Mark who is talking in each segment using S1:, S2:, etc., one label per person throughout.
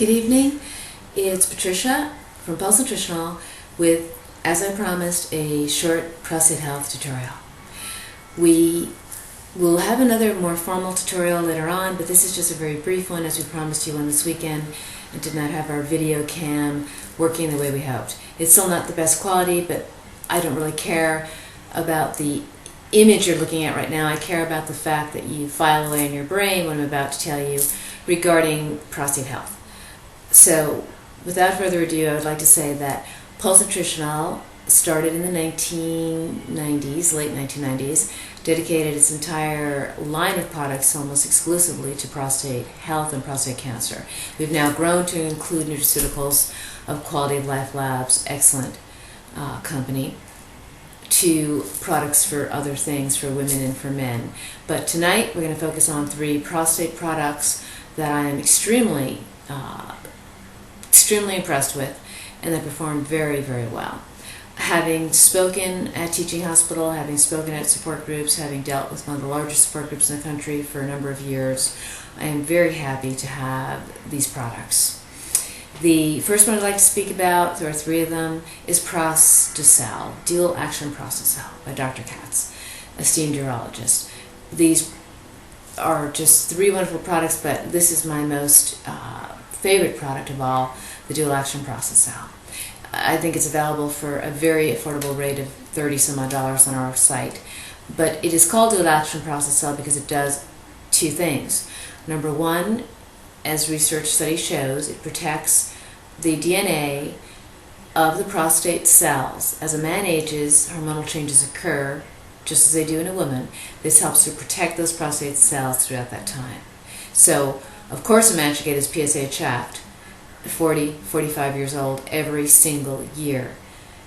S1: Good evening, it's Patricia from Pulse Nutritional with, as I promised, a short prostate health tutorial. We will have another more formal tutorial later on, but this is just a very brief one as we promised you on this weekend and did not have our video cam working the way we hoped. It's still not the best quality, but I don't really care about the image you're looking at right now. I care about the fact that you file away in your brain what I'm about to tell you regarding prostate health. So, without further ado, I would like to say that Pulse Nutritional started in the 1990s, late 1990s, dedicated its entire line of products almost exclusively to prostate health and prostate cancer. We've now grown to include nutraceuticals of Quality of Life Labs, excellent company, to products for other things for women and for men. But tonight we're going to focus on 3 prostate products that I am extremely impressed with and that perform very, very well. Having spoken at teaching hospital, having spoken at support groups, having dealt with one of the largest support groups in the country for a number of years, I am very happy to have these products. The first one I'd like to speak about, there are 3 of them, is ProstaCell, Dual Action ProstaCell by Dr. Katz, esteemed urologist. These are just 3 wonderful products, but this is my most favorite product of all, the Dual Action ProstaCell. I think it's available for a very affordable rate of $30-some odd on our site. But it is called Dual Action ProstaCell because it does 2 things. Number 1, as research study shows, it protects the DNA of the prostate cells. As a man ages, hormonal changes occur, just as they do in a woman. This helps to protect those prostate cells throughout that time. So, of course, a man should get his PSA checked 40, 45 years old every single year.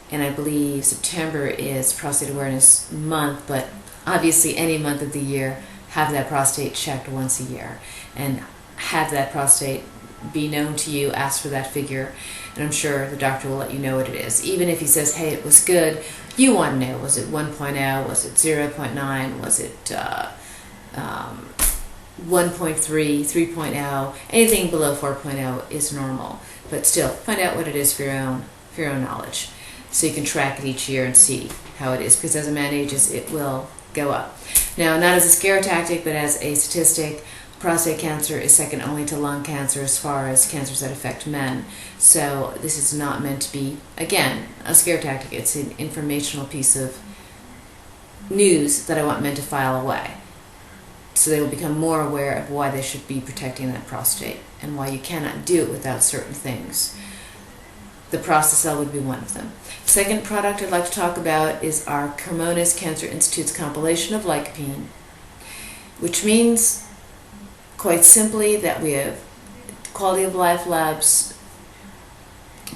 S1: And I believe September is Prostate Awareness Month, but obviously any month of the year, have that prostate checked once a year. And have that prostate be known to you, ask for that figure, and I'm sure the doctor will let you know what it is. Even if he says, hey, it was good, you want to know, was it 1.0, was it 0.9, was it 1.3, 3.0, anything below 4.0 is normal. But still, find out what it is for your own knowledge, so you can track it each year and see how it is, because as a man ages, it will go up. Now, not as a scare tactic, but as a statistic, prostate cancer is second only to lung cancer as far as cancers that affect men. So this is not meant to be, again, a scare tactic. It's an informational piece of news that I want men to file away, so they will become more aware of why they should be protecting that prostate and why you cannot do it without certain things. The ProstaCell would be one of them. Second product I'd like to talk about is our Hormonas Cancer Institute's compilation of lycopene, which means, quite simply, that we have Quality of Life Labs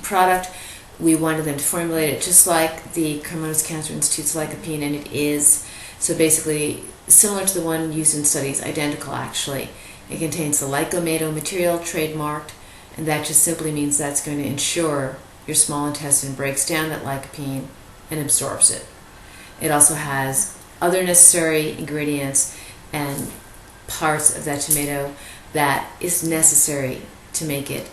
S1: product. We wanted them to formulate it just like the Hormonas Cancer Institute's lycopene, and it is. So basically, similar to the one used in studies, identical actually. It contains the Lycomado material trademarked, and that just simply means that's going to ensure your small intestine breaks down that lycopene and absorbs it. It also has other necessary ingredients and parts of that tomato that is necessary to make it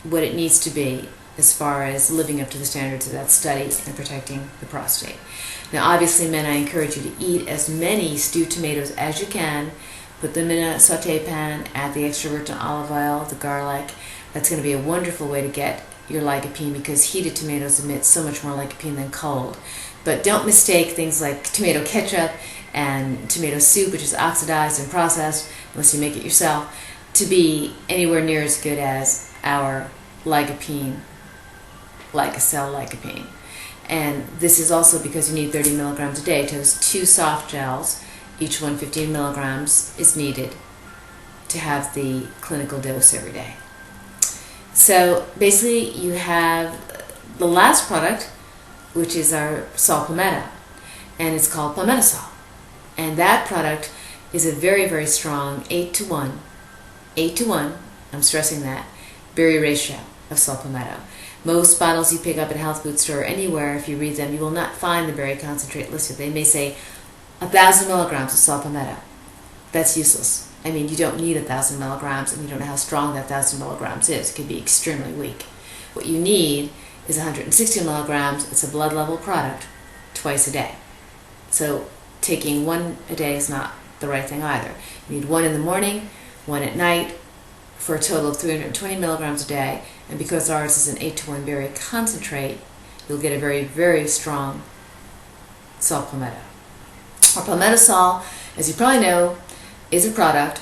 S1: what it needs to be as far as living up to the standards of that study and protecting the prostate. Now, obviously, men, I encourage you to eat as many stewed tomatoes as you can. Put them in a saute pan, add the extra virgin olive oil, the garlic. That's going to be a wonderful way to get your lycopene, because heated tomatoes emit so much more lycopene than cold. But don't mistake things like tomato ketchup and tomato soup, which is oxidized and processed, unless you make it yourself, to be anywhere near as good as our lycopene, Lycocell lycopene. And this is also because you need 30 milligrams a day. Toast 2 soft gels, each one 15 milligrams is needed to have the clinical dose every day. So basically you have the last product, which is our Sol Palmetto, and it's called PalmettoSol. And that product is a very, very strong 8-to-1, I'm stressing that, berry ratio of Sol Palmetto. Most bottles you pick up at a health food store or anywhere, if you read them, you will not find the berry concentrate listed. They may say 1,000 milligrams of Sol Palmetto. That's useless. I mean, you don't need 1,000 milligrams, and you don't know how strong that 1,000 milligrams is. It could be extremely weak. What you need is 160 milligrams. It's a blood level product twice a day. So taking one a day is not the right thing either. You need one in the morning, one at night, for a total of 320 milligrams a day. And because ours is an 8-to-1 berry concentrate, you'll get a very, very strong saw palmetto. Our PalmettoSol, as you probably know, is a product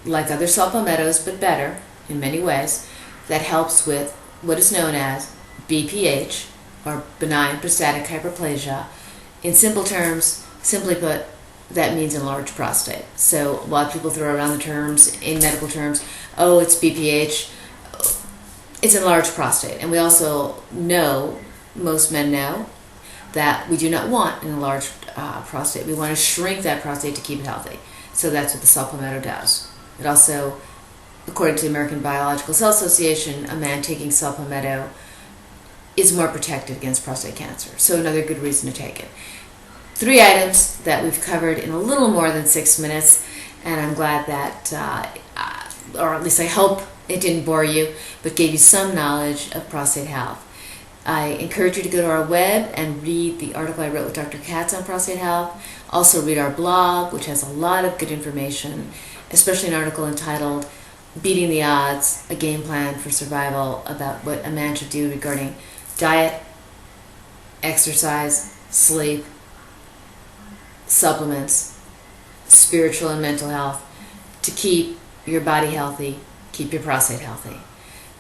S1: like other saw palmettos, but better in many ways, that helps with what is known as BPH, or benign prostatic hyperplasia. In simple terms, simply put, that means enlarged prostate. So a lot of people throw around the terms, in medical terms, oh, it's BPH. It's enlarged prostate. And we also know, most men know, that we do not want an enlarged prostate. We want to shrink that prostate to keep it healthy. So that's what the saw palmetto does. It also, according to the American Biological Cell Association, a man taking saw palmetto is more protected against prostate cancer. So another good reason to take it. 3 items that we've covered in a little more than 6 minutes, and I'm glad that, or at least I hope it didn't bore you, but gave you some knowledge of prostate health. I encourage you to go to our web and read the article I wrote with Dr. Katz on prostate health. Also read our blog, which has a lot of good information, especially an article entitled Beating the Odds, a Game Plan for Survival, about what a man should do regarding diet, exercise, sleep, supplements, spiritual and mental health, to keep your body healthy, keep your prostate healthy.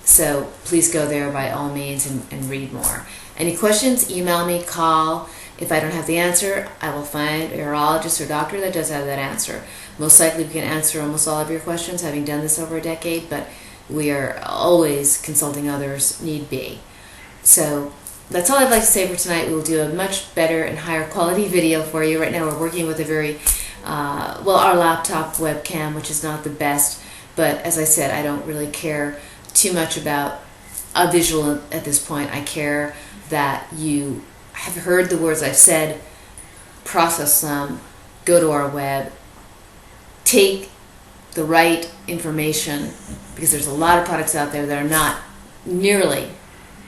S1: So please go there by all means and read more. Any questions, email me, call. If I don't have the answer, I will find a urologist or doctor that does have that answer. Most likely we can answer almost all of your questions, having done this over a decade, but we are always consulting others, need be. So that's all I'd like to say for tonight. We will do a much better and higher quality video for you. Right now we're working with a very, our laptop webcam, which is not the best, but as I said, I don't really care too much about a visual at this point. I care that you have heard the words I've said, process them, go to our web, take the right information, because there's a lot of products out there that are not nearly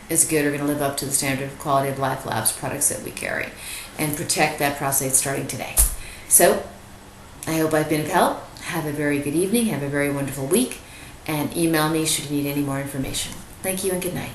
S1: as good or going to live up to the standard of quality of life labs products that we carry, and protect that prostate starting today. So I hope I've been of help. Have a very good evening. Have a very wonderful week. And email me should you need any more information. Thank you and good night.